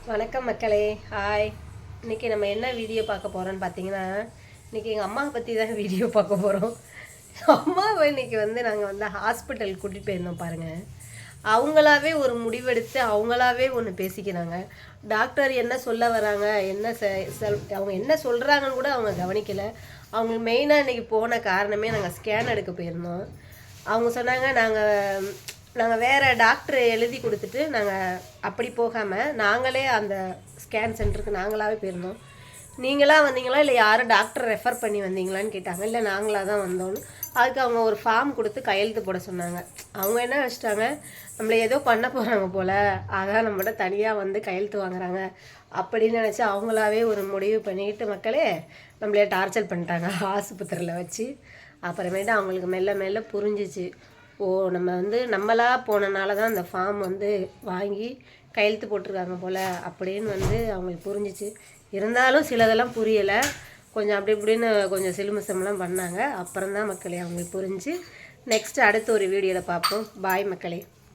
வணக்கம் மக்களே, ஹாய். இன்றைக்கி நம்ம என்ன வீடியோ பார்க்க போகிறோன்னு பார்த்தீங்கன்னா, இன்றைக்கி எங்கள் அம்மாவை பற்றி தான் வீடியோ பார்க்க போகிறோம். அம்மாவை இன்றைக்கி நாங்கள் ஹாஸ்பிட்டல் கூட்டிகிட்டு போயிருந்தோம் பாருங்கள். அவங்களாவே ஒரு முடிவெடுத்து அவங்களாவே ஒன்று பேசிக்கிறாங்க. டாக்டர் என்ன சொல்ல வராங்க, அவங்க என்ன சொல்கிறாங்கன்னு கூட அவங்க கவனிக்கலை. அவங்க மெயினாக இன்றைக்கி போன காரணமே நாங்கள் ஸ்கேன் எடுக்க போயிருந்தோம். அவங்க சொன்னாங்க, நாங்கள் வேறு டாக்டர் எழுதி கொடுத்துட்டு நாங்கள் அப்படி போகாமல் நாங்களே அந்த ஸ்கேன் சென்டருக்கு நாங்களாகவே போயிருந்தோம். நீங்களாக வந்தீங்களா இல்லை யாரும் டாக்டர் ரெஃபர் பண்ணி வந்தீங்களான்னு கேட்டாங்க. இல்லை நாங்களாக தான் வந்தோன்னு. அதுக்கு அவங்க ஒரு ஃபார்ம் கொடுத்து கையெழுத்து போட சொன்னாங்க. அவங்க என்ன வச்சுட்டாங்க, நம்மளை ஏதோ பண்ண போகிறாங்க போல், அதான் நம்மகிட்ட தனியாக வந்து கையெழுத்து வாங்குறாங்க அப்படின்னு நினச்சி அவங்களாவே ஒரு முடிவு பண்ணிக்கிட்டு மக்களே நம்மளே டார்ச்சர் பண்ணிட்டாங்க ஆஸ்பத்திரியில் வச்சு. அப்புறமேட்டு அவங்களுக்கு மெல்ல மெல்ல புரிஞ்சிச்சு, ஓ நம்ம நம்மளாக போனனால தான் அந்த ஃபார்ம் வாங்கி கையெழுத்து போட்டிருக்காங்க போல் அப்படின்னு அவங்களுக்கு புரிஞ்சிச்சு. இருந்தாலும் சிலதெல்லாம் புரியலை, கொஞ்சம் அப்படி இப்படின்னு கொஞ்சம் சிலுமிசம்லாம் பண்ணாங்க. அப்புறம்தான் மக்களே அவங்களுக்கு புரிஞ்சு. நெக்ஸ்ட்டு அடுத்த ஒரு வீடியோவில் பார்ப்போம். பாய் மக்களே.